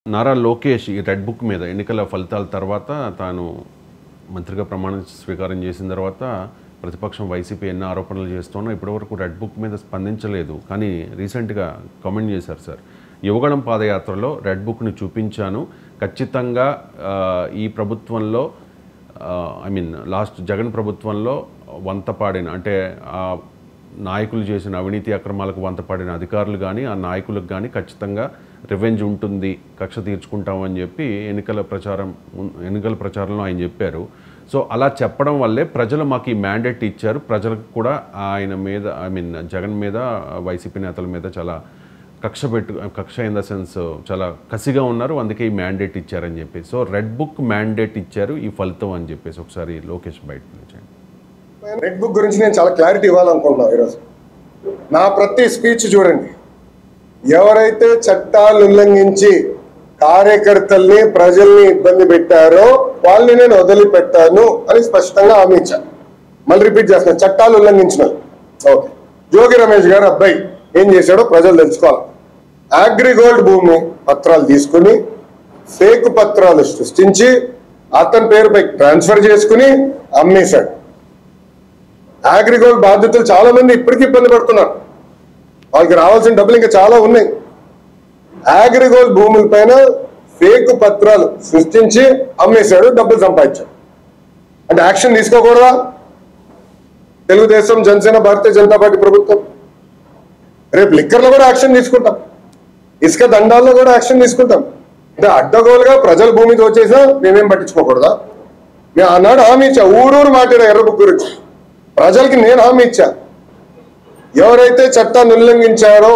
నారా లోకేష్ ఈ red book మీద ఎన్నికల ఫలితాల తర్వాత తాను మంత్రిగా ప్రమాణ స్వీకారం చేసిన తర్వాత ప్రతిపక్షం వైసీపీ ఎన్ని ఆరోపణలు చేస్తున్నా ఇప్పటివరకు రెడ్ బుక్ మీద స్పందించలేదు. కానీ రీసెంట్గా కామెంట్ చేశారు సార్. యువగణం పాదయాత్రలో రెడ్ బుక్ని చూపించాను, ఖచ్చితంగా ఈ ప్రభుత్వంలో లాస్ట్ జగన్ ప్రభుత్వంలో వంతపాడిన అంటే నాయకులు చేసిన అవినీతి అక్రమాలకు వంతపాడిన అధికారులు కానీ ఆ నాయకులకు కానీ ఖచ్చితంగా రివెంజ్ ఉంటుంది, కక్ష తీర్చుకుంటామని చెప్పి ఎన్నికల ప్రచారంలో ఆయన చెప్పారు. సో అలా చెప్పడం వల్లే ప్రజలు మాకు ఈ మ్యాండేట్ ఇచ్చారు, ప్రజలకు కూడా ఆయన మీద జగన్ మీద వైసీపీ నేతల మీద చాలా కక్ష ఇన్ ద సెన్స్ చాలా కసిగా ఉన్నారు, అందుకే ఈ మ్యాండేట్ ఇచ్చారని చెప్పి. సో రెడ్ బుక్ మ్యాండేట్ ఇచ్చారు, ఈ ఫలితం అని చెప్పేసి ఒకసారి లోకేష్ బయట నుంచి. రెడ్ బుక్ గురించి నేను చాలా క్లారిటీ ఇవ్వాలనుకుంటున్నాను ఈరోజు. నా ప్రతి స్పీచ్ చూడండి, ఎవరైతే చట్టాలు ఉల్లంఘించి కార్యకర్తల్ని ప్రజల్ని ఇబ్బంది పెట్టారో వాళ్ళని నేను వదిలిపెట్టాను అని స్పష్టంగా హామీ ఇచ్చాను. మళ్ళీ రిపీట్ చేస్తున్నాను, చట్టాలు ఉల్లంఘించిన ఓకే. జోగి రమేష్ గారు అబ్బాయి ఏం చేశాడో ప్రజలు తెలుసుకోవాలి. అగ్రిగోల్డ్ భూమి పత్రాలు తీసుకుని ఫేక్ పత్రాలు సృష్టించి అతని పేరుపై ట్రాన్స్ఫర్ చేసుకుని అమ్మేశాడు. అగ్రిగోల్డ్ బాధితులు చాలా మంది ఇప్పటికీ ఇబ్బంది పడుతున్నారు, వాళ్ళకి రావాల్సిన డబ్బులు ఇంకా చాలా ఉన్నాయి. అగ్రిగోల్డ్ భూముల పైన ఫేక్ పత్రాలు సృష్టించి అమ్మేశాడు, డబ్బులు సంపాదించాడు. అంటే యాక్షన్ తీసుకోకూడదా? తెలుగుదేశం, జనసేన, భారతీయ జనతా పార్టీ ప్రభుత్వం రేపు లిక్కర్లో కూడా యాక్షన్ తీసుకుంటాం, ఇసుక దండాల్లో కూడా యాక్షన్ తీసుకుంటాం. అంటే అడ్డగోలుగా ప్రజల భూమి దోచేసినా మేమేం పట్టించుకోకూడదా? నేను ఆనాడు హామీ ఇచ్చా, ఊరూరు మాట్లాడా ఎర్ర బుక్ గురించి. ప్రజలకి నేను హామీ ఇచ్చా, ఎవరైతే చట్టాన్ని ఉల్లంఘించారో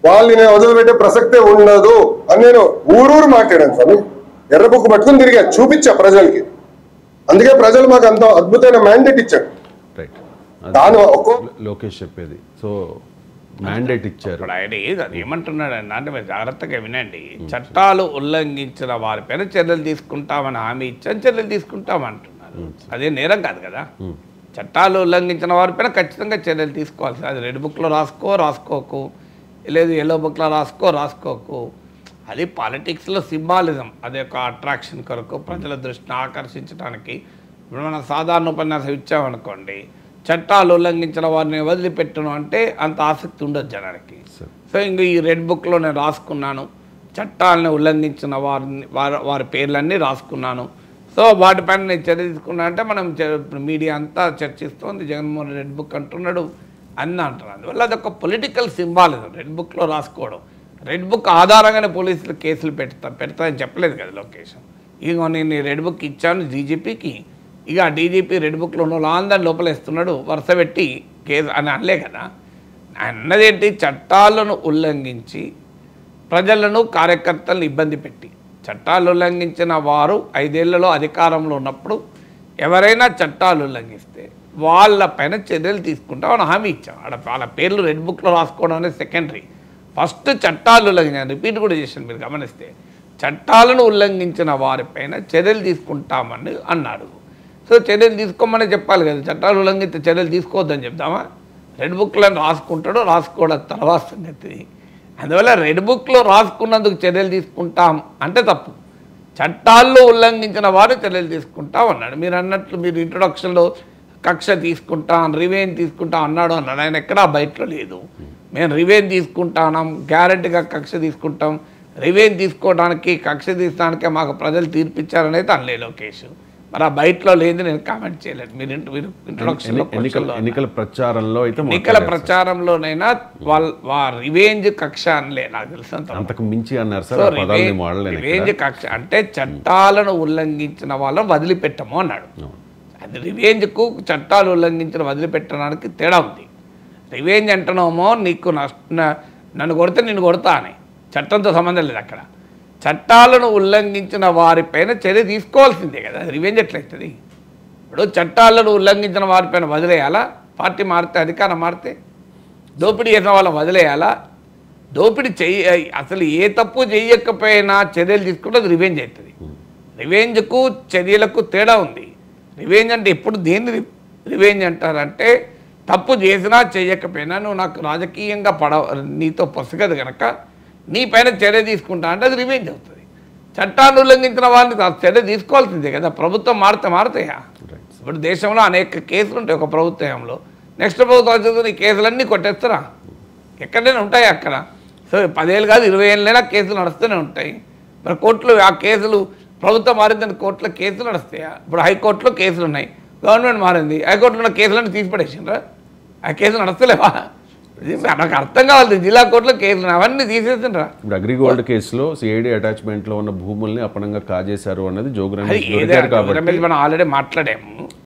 వాళ్ళని నేను వదిలిపెట్టే ప్రసక్తే ఉండదు అని నేను ఊరూరు మాట్లాడాను స్వామి. ఎర్ర బుక్ పట్టుకుని తిరిగా చూపించా ప్రజలకి. అందుకే ప్రజలు మాకు అంత అద్భుతమైన మ్యాండేట్ ఇచ్చారు. దాని లోకేష్ చెప్పేది సో మ్యాండేట్ ఇచ్చారు. ఇప్పుడు ఆయన అది ఏమంటున్నాడు అంటే మీరు జాగ్రత్తగా వినండి. చట్టాలు ఉల్లంఘించిన వారిపైన చర్యలు తీసుకుంటామని హామీ ఇచ్చాను, చర్యలు తీసుకుంటామంటున్నారు. అదే నేరం కాదు కదా. చట్టాలు ఉల్లంఘించిన వారిపైన ఖచ్చితంగా చర్యలు తీసుకోవాలి. అది రెడ్ బుక్లో రాసుకోకు, లేదు ఎల్లో బుక్లో రాసుకోకు. అది పాలిటిక్స్లో సింబాలిజం, అది ఒక అట్రాక్షన్ కొరకు ప్రజల దృష్టిని ఆకర్షించడానికి. ఇప్పుడు మనం సాధారణ ఉపన్యాసం ఇచ్చామనుకోండి, చట్టాలు ఉల్లంఘించిన వారిని వదిలిపెట్టను అంటే అంత ఆసక్తి ఉండదు జనానికి. సో ఇంక ఈ రెడ్ బుక్లో నేను రాసుకున్నాను, చట్టాలను ఉల్లంఘించిన వారి పేర్లన్నీ రాసుకున్నాను, సో వాటిపైన నేను చర్య తీసుకున్నా అంటే మనం మీడియా అంతా చర్చిస్తోంది, జగన్మోహన్ రెడ్ బుక్ అంటున్నాడు అన్నీ అంటున్నారు. అందువల్ల అదొక పొలిటికల్ సింబాలిజం రెడ్ బుక్లో రాసుకోవడం. రెడ్ బుక్ ఆధారంగానే పోలీసులు కేసులు పెడతాయని చెప్పలేదు కదా లోకేష్. ఇగో నేను రెడ్ బుక్ ఇచ్చాను డీజీపీకి, ఇక ఆ డీజీపీ రెడ్ బుక్లో ఉన్న వాళ్ళందరినీ లోపలేస్తున్నాడు, వరుస పెట్టి కేసు అని అనలే కదా. అన్నదేంటి, చట్టాలను ఉల్లంఘించి ప్రజలను కార్యకర్తలను ఇబ్బంది పెట్టి, చట్టాలు ఉల్లంఘించిన వారు 5 ఏళ్లలో అధికారంలో ఉన్నప్పుడు ఎవరైనా చట్టాలు ఉల్లంఘిస్తే వాళ్ళపైన చర్యలు తీసుకుంటామని హామీ ఇచ్చాం. వాళ్ళ పేర్లు రెడ్ బుక్లో రాసుకోవడం అనేది సెకండరీ. ఫస్ట్ చట్టాలు ఉల్లంఘించాను, రిపీట్ కూడా చేశాను మీరు గమనిస్తే, చట్టాలను ఉల్లంఘించిన వారిపైన చర్యలు తీసుకుంటామని అన్నాడు. సో చర్యలు తీసుకోమని చెప్పాలి కదా, చట్టాలు ఉల్లంఘించే చర్యలు తీసుకోవద్దని చెప్తామా? రెడ్ బుక్లో రాసుకుంటాడో రాసుకోవడం తర్వాత సంగతి. అందువల్ల రెడ్ బుక్లో రాసుకున్నందుకు చర్యలు తీసుకుంటాం అంటే తప్పు. చట్టాల్లో ఉల్లంఘించిన వారు చర్యలు తీసుకుంటాం అన్నాడు. మీరు అన్నట్లు మీరు ఇంట్రొడక్షన్లో కక్ష తీసుకుంటాం, రివెంజ్ తీసుకుంటాం అన్నాడు. ఆయన ఎక్కడా బయటలో లేదు. మేము రివెంజ్ తీసుకుంటాం, గ్యారెంటీగా కక్ష తీసుకుంటాం, రివెంజ్ తీసుకోవడానికి కక్ష తీసుకోవడానికే మాకు ప్రజలు తీర్పిచ్చారనేది అనలే లోకేష్. మరి ఆ బయటలో లేదు, నేను కామెంట్ చేయలేదు. మీరు ఇంట్రొడక్షన్లో ఎన్నికల ప్రచారంలో అయితే ఎన్నికల ప్రచారంలోనైనా రివెంజ్ కక్ష అనలే నాకు తెలిసినంత. అంతకు మించి అన్నారు సార్. రివెంజ్ కక్ష అంటే చట్టాలను ఉల్లంఘించిన వాళ్ళని వదిలిపెట్టము అన్నాడు. అది రివెంజ్కు చట్టాలు ఉల్లంఘించిన వదిలిపెట్టడానికి తేడా ఉంది. రివెంజ్ అంటున్నామో నీకు నన్ను కొడితే నిన్ను కొడతా అని, చట్టంతో సంబంధం లేదు అక్కడ. చట్టాలను ఉల్లంఘించిన వారిపైన చర్య తీసుకోవాల్సిందే కదా, రివెంజ్ ఎట్లయితుంది? ఇప్పుడు చట్టాలను ఉల్లంఘించిన వారిపైన వదిలేయాలా? పార్టీ మారితే, అధికారం మారితే దోపిడీ చేసిన వాళ్ళని వదిలేయాలా? దోపిడీ అసలు ఏ తప్పు చేయకపోయినా చర్యలు తీసుకుంటే అది రివెంజ్ అవుతుంది. రివెంజ్కు చర్యలకు తేడా ఉంది. రివెంజ్ అంటే ఎప్పుడు దేన్ని రివెంజ్ అంటారంటే, తప్పు చేసినా చేయకపోయినా నువ్వు నాకు రాజకీయంగా నీతో పొసగదు కనుక నీ పైన చర్య తీసుకుంటా అంటే అది రివెంజ్ అవుతుంది. చట్టాన్ని ఉల్లంఘించిన వాళ్ళని చర్య తీసుకోవాల్సిందే కదా. ప్రభుత్వం మారుతాయా? ఇప్పుడు దేశంలో అనేక కేసులు ఉంటాయి ఒక ప్రభుత్వంలో, నెక్స్ట్ ప్రభుత్వం వచ్చేది ఈ కేసులన్నీ కొట్టేస్తారా? ఎక్కడైనా ఉంటాయి అక్కడ. సో 10 ఏళ్ళు కాదు 20 ఏళ్ళైనా కేసులు నడుస్తూనే ఉంటాయి. మరి కోర్టులో ఆ కేసులు ప్రభుత్వం మారిందని కోర్టులో కేసులు నడుస్తాయా? ఇప్పుడు హైకోర్టులో కేసులు ఉన్నాయి, గవర్నమెంట్ మారింది, హైకోర్టులో ఉన్న కేసులన్నీ తీసిపడేసిండ్రా? ఆ కేసులు నడుస్తలేవా? నాకు అర్థం కావాలి. జిల్లా కోర్టులో కేసులు అవన్నీ తీసేసిండ్రా? ఇప్పుడు అగ్రిగోల్డ్ కేసులో సిఐడి అటాచ్మెంట్లో ఉన్న భూముల్ని అప్పనంగా కాజేశారు అన్నది జోగురామేశ్వరి గారు కాబట్టి మనం ఆల్రెడీ మాట్లాడాము.